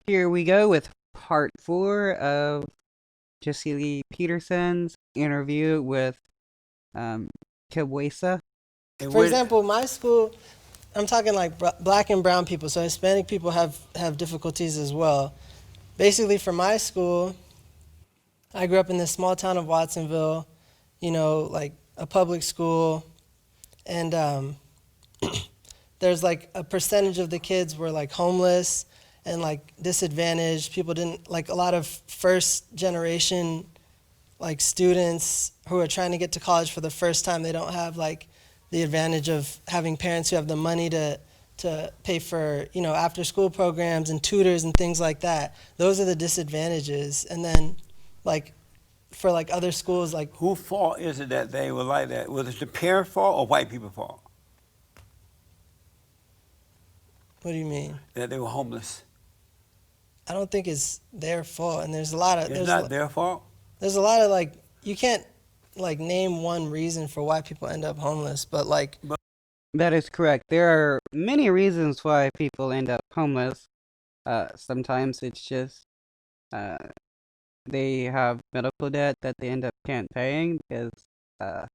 Here we go with part four of Jesse Lee Petersons interview with um, Kabwasa. And For what? example, my school, I'm talking like black and brown people, so Hispanic people have difficulties as well. Basically, for my school, I grew up in this small town of Watsonville, like a public school, and there's like a percentage of the kids were like homeless and like disadvantaged. People didn't like a lot of first generation like students who are trying to get to college for the first time. They don't have like the advantage of having parents who have the money to pay for after school programs and tutors and things like that. Those are the disadvantages. And then like for like other schools like Whose fault is it that they were like that? Was it the parents' fault or white people's fault what do you mean? that they were homeless? I don't think it's their fault. And there's a lot of It's not their fault. there's a lot of like you can't like name one reason for why people end up homeless, but like That is correct. There are many reasons why people end up homeless. Sometimes it's just uh, they have medical debt that they end up can't paying because uh,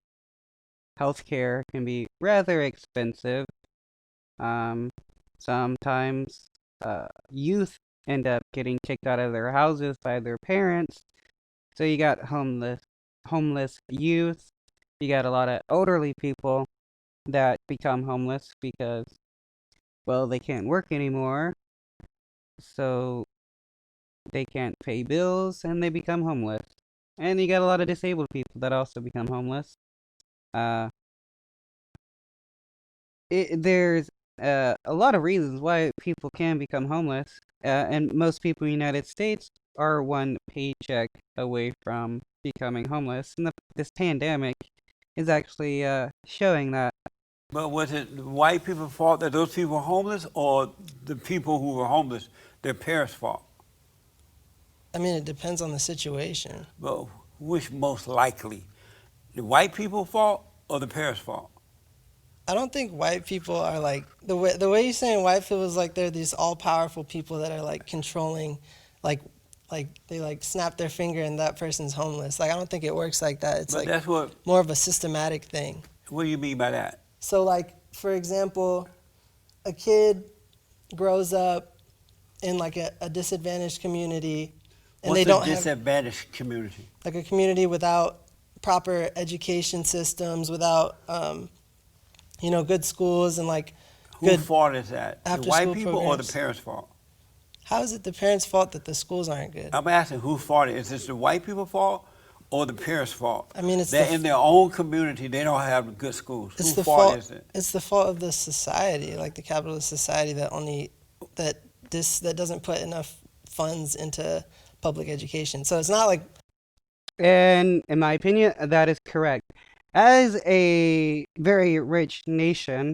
healthcare can be rather expensive. Um, Sometimes youth end up getting kicked out of their houses by their parents. So you got homeless youth. You got a lot of elderly people that become homeless because, well, they can't work anymore, so they can't pay bills and they become homeless. And you got a lot of disabled people that also become homeless. Uh, there's a lot of reasons why people can become homeless, and most people in the United States are one paycheck away from becoming homeless. And this pandemic is actually showing that. But was it the white people's fault that those people were homeless, or the people who were homeless, their parents' fault? I mean it depends on the situation. But which most likely, the white people's fault or the parents' fault? I don't think white people are like the way you're saying white people is like they're these all powerful people that are like controlling, like they like snap their finger and that person's homeless. Like I don't think it works like that. It's But like that's what. more of a systematic thing. What do you mean by that? So like for example, a kid grows up in like a disadvantaged community, and they What's a don't have disadvantaged community? like a community without proper education systems, without good schools and like Whose good fault is that? The after white school people or the programs. parents' fault? How is it the parents' fault that the schools aren't good? I'm asking whose fault it is. Is it the white people's fault or the parents' fault? I mean, That in their own community they don't have good schools. it's Whose the fault fault is it? it's the fault of the society, like the capitalist society that that doesn't put enough funds into public education. So it's not like And in my opinion, that is correct. As a very rich nation,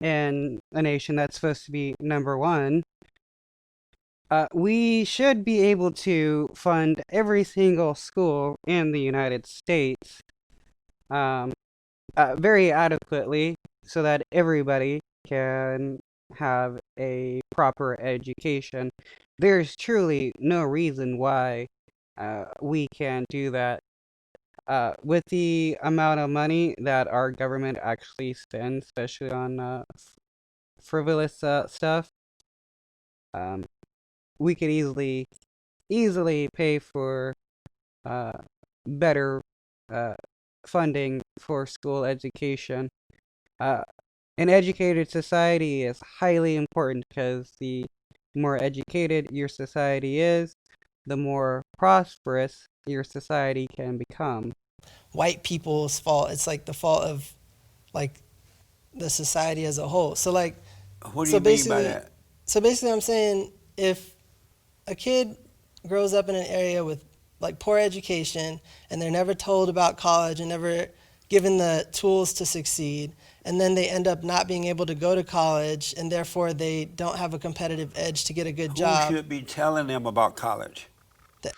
and a nation that's supposed to be number one, we should be able to fund every single school in the United States um, very adequately so that everybody can have a proper education. There's truly no reason why we can't do that. With the amount of money that our government actually spends, especially on frivolous stuff, um, we could easily pay for uh, better uh, funding for school education. Uh, an educated society is highly important because the more educated your society is, the more prosperous your society can become. white people's fault. It's like the fault of like the society as a whole. So like What do so you mean by basically that? so basically I'm saying if a kid grows up in an area with like poor education and they're never told about college and never given the tools to succeed, and then they end up not being able to go to college and therefore they don't have a competitive edge to get a good Who job. should be telling them about college? That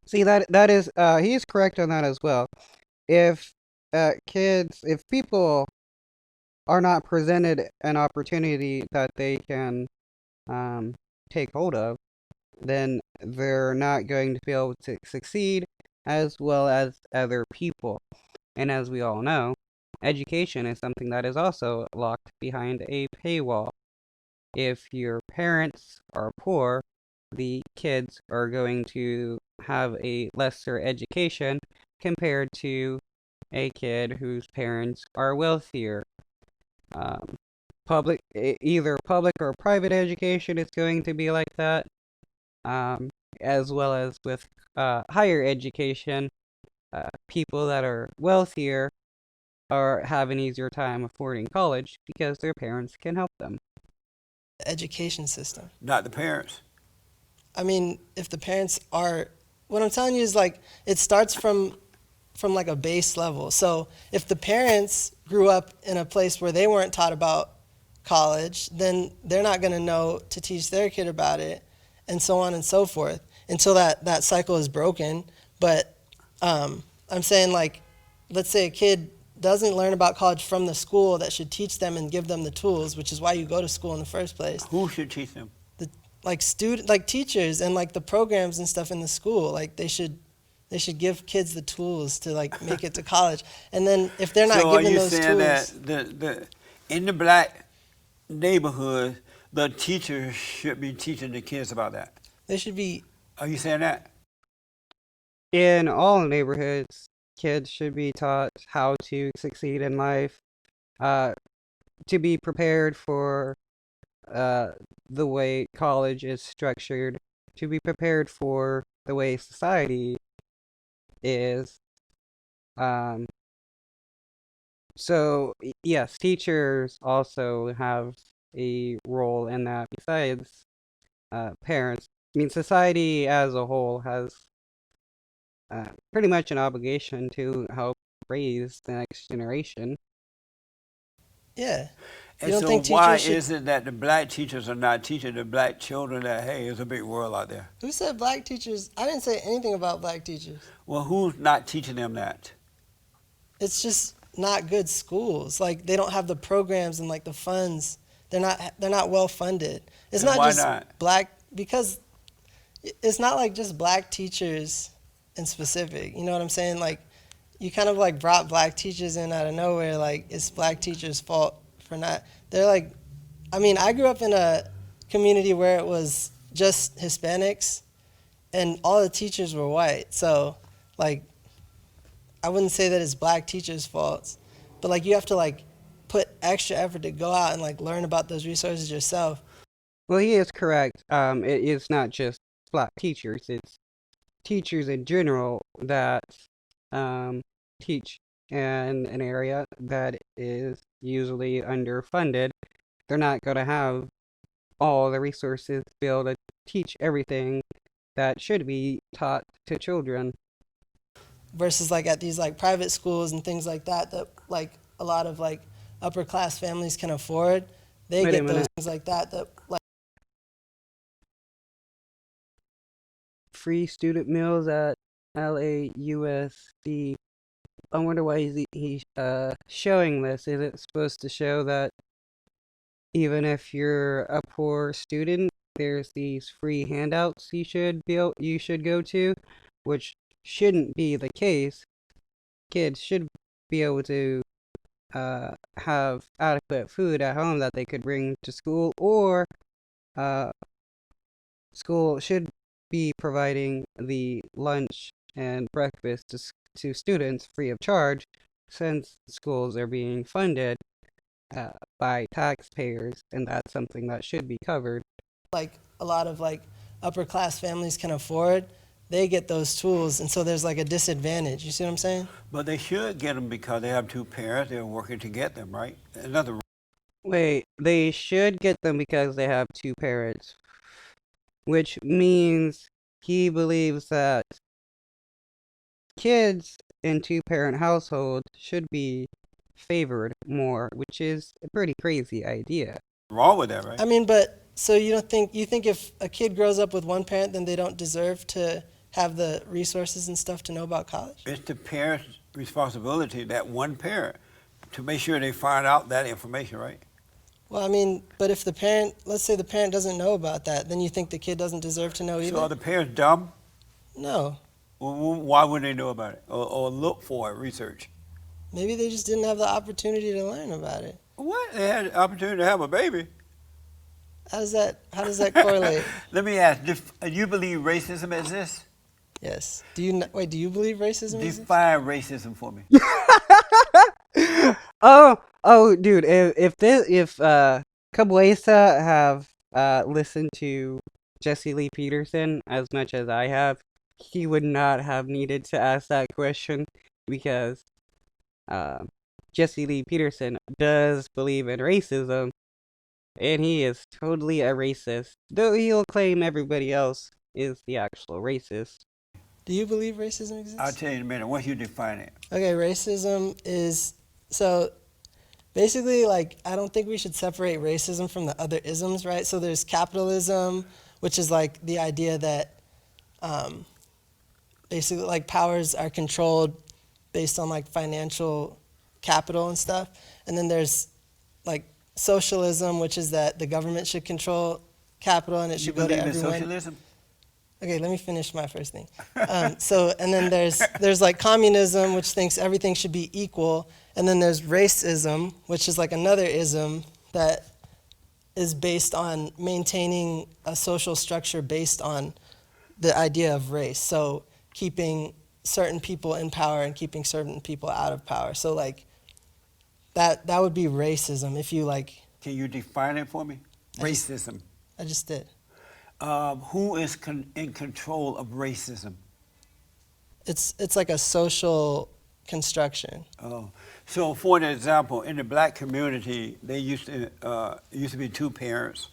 See, that is he is correct on that as well. If if people are not presented an opportunity that they can take hold of, then they're not going to be able to succeed as well as other people. And as we all know, education is something that is also locked behind a paywall. If your parents are poor, the kids are going to have a lesser education compared to a kid whose parents are wealthier. Um, either public or private education is going to be like that, as well as with higher education. People that are wealthier are have an easier time affording college because their parents can help them. Education system. Not the parents. I mean, if the parents are, what I'm telling you is like it starts from like a base level. So if the parents grew up in a place where they weren't taught about college, then they're not going to know to teach their kid about it, and so on and so forth, until that cycle is broken. But I'm saying, like, let's say a kid doesn't learn about college from the school that should teach them and give them the tools, which is why you go to school in the first place. Who should teach them? Like teachers and like the programs and stuff in the school. Like they should give kids the tools to like make it to college. And then if they're not given those tools, so are you saying that in the black neighborhood, the teachers should be teaching the kids about that? they should be. Are you saying that? In all neighborhoods, kids should be taught how to succeed in life, to be prepared for the way college is structured, to be prepared for the way society is. Um, yes, teachers also have a role in that besides parents. I mean, society as a whole has pretty much an obligation to help raise the next generation. Yeah. And You don't so think why teachers should? is it that the black teachers are not teaching the black children that, hey, it's a big world out there? Who said black teachers? I didn't say anything about black teachers. Well, who's not teaching them that? It's just not good schools. Like they don't have the programs and like the funds. They're not well funded. It's And not why just not? black because it's not like just black teachers in specific. You know what I'm saying? Like you kind of like brought black teachers in out of nowhere. Like it's black teachers' fault for not. They're like, I mean, I grew up in a community where it was just Hispanics, and all the teachers were white. So, like, I wouldn't say that it's black teachers' faults, but like you have to like put extra effort to go out and like learn about those resources yourself. Well, he is correct. It is not just black teachers, it's teachers in general that teach in an area that is usually underfunded. They're not going to have all the resources to be able to teach everything that should be taught to children. Versus like at these like private schools and things like that like a lot of like upper class families can afford. They Wait a get those minute. things like that like Free student meals at LAUSD. I wonder why he's showing this. Is it supposed to show that even if you're a poor student, there's these free handouts you should go to, which shouldn't be the case. Kids should be able to have adequate food at home that they could bring to school, or school should be providing the lunch and breakfast to students free of charge, since schools are being funded by taxpayers, and that's something that should be covered. a lot of like upper class families can afford, they get those tools, and so there's like a disadvantage. You see what I'm saying? But they should get them because they have two parents. They're working to get them, right? Another. Wait, they should get them because they have two parents, which means he believes that kids in two-parent households should be favored more, which is a pretty crazy idea. Wrong with that, right? I mean, but so you think if a kid grows up with one parent, then they don't deserve to have the resources and stuff to know about college? It's the parent's responsibility, that one parent, to make sure they find out that information, right? Well, I mean, but if the parent, let's say the parent doesn't know about that, then you think the kid doesn't deserve to know So are either? the parents dumb? No. Why wouldn't they know about it or look for it, research? Maybe they just didn't have the opportunity to learn about it. What? They had the opportunity to have a baby. How does that correlate? Let me ask, you believe racism exists? Yes. Wait, do you believe racism exists? Define racism for me. Dude, if Kabwasa have listened to Jesse Lee Peterson as much as I have, he would not have needed to ask that question because uh, Jesse Lee Peterson does believe in racism, and he is totally a racist, though he'll claim everybody else is the actual racist. Do you believe racism I'll exists? tell you in a minute. Once you define it. Okay, racism is so basically like I don't think we should separate racism from the other isms, right? So there's capitalism, which is like the idea that um, basically like powers are controlled based on like financial capital and stuff. And then there's like socialism, which is that the government should control capital and it You should go to believe in everyone. socialism? Okay, let me finish my first thing. And then there's like communism, which thinks everything should be equal, and then there's racism, which is like another ism that is based on maintaining a social structure based on the idea of race. So keeping certain people in power and keeping certain people out of power. So like that would be racism if you like. Can you define it for me? Racism. I just did. Who is in control of racism? It's like a social construction. Oh, so for an example, in the black community, they used to be two parents,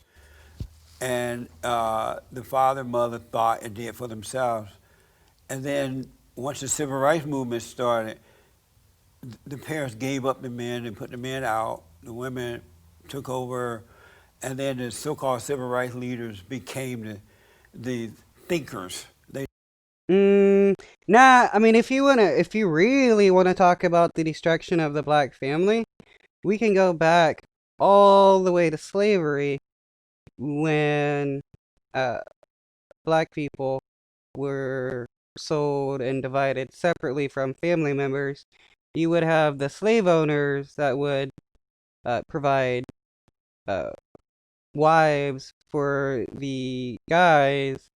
and the father and mother thought and did for themselves, and then once the civil rights movement started, the parents gave up the men and put the men out. The women took over, and then the so-called civil rights leaders became the thinkers. Nah, I mean, if you really wanna talk about the destruction of the black family, we can go back all the way to slavery when uh, black people were sold and divided separately from family members. You would have the slave owners that would provide uh, wives for the guys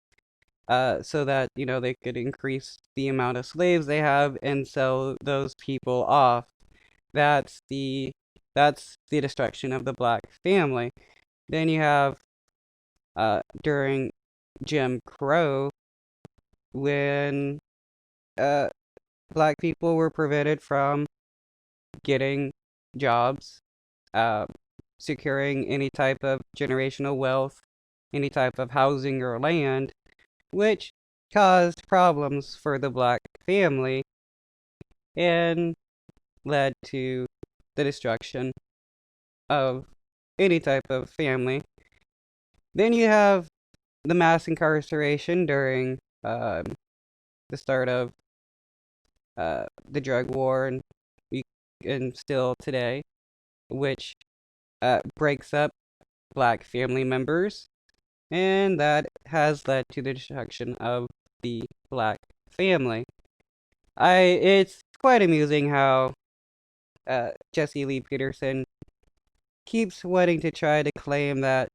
so that they could increase the amount of slaves they have and sell those people off. That's the destruction of the black family. Then you have during Jim Crow when uh, black people were prevented from getting jobs, uh, securing any type of generational wealth, any type of housing or land, which caused problems for the black family and led to the destruction of any type of family. Then you have the mass incarceration during the start of the drug war and still today, which breaks up black family members, and that has led to the destruction of the black family. It's quite amusing how Jesse Lee Peterson keeps wanting to try to claim that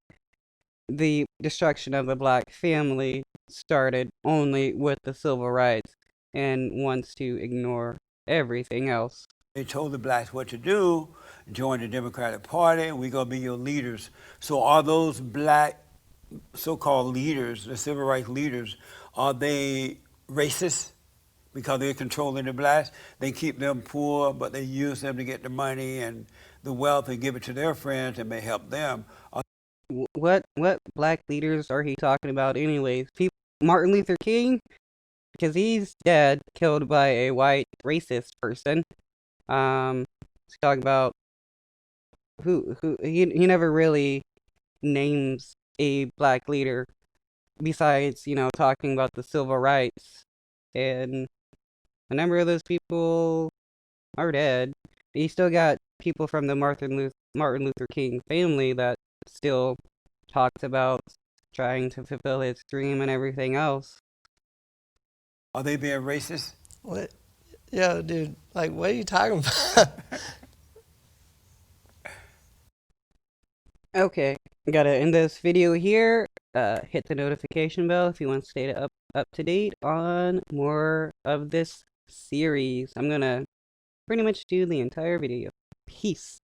the destruction of the black family started only with the civil rights and wants to ignore everything else. They told the blacks what to do, join the Democratic Party, we're going to be your leaders. So are those black so-called leaders, the civil rights leaders, are they racist because they're controlling the blacks? They keep them poor, but they use them to get the money and the wealth and give it to their friends and may help them. What black leaders are he talking about anyways? Martin Luther King, because he's dead, killed by a white racist person. He's talking about who he never really names a black leader besides, talking about the civil rights. And a number of those people are dead. You still got people from the Martin Luther King family that still talks about trying to fulfill his dream and everything else. Are they being racist? What? Yo, dude, like, what are you talking about? Okay, gotta end this video here. Hit the notification bell if you want to stay up to date on more of this series. I'm gonna pretty much do the entire video. Peace.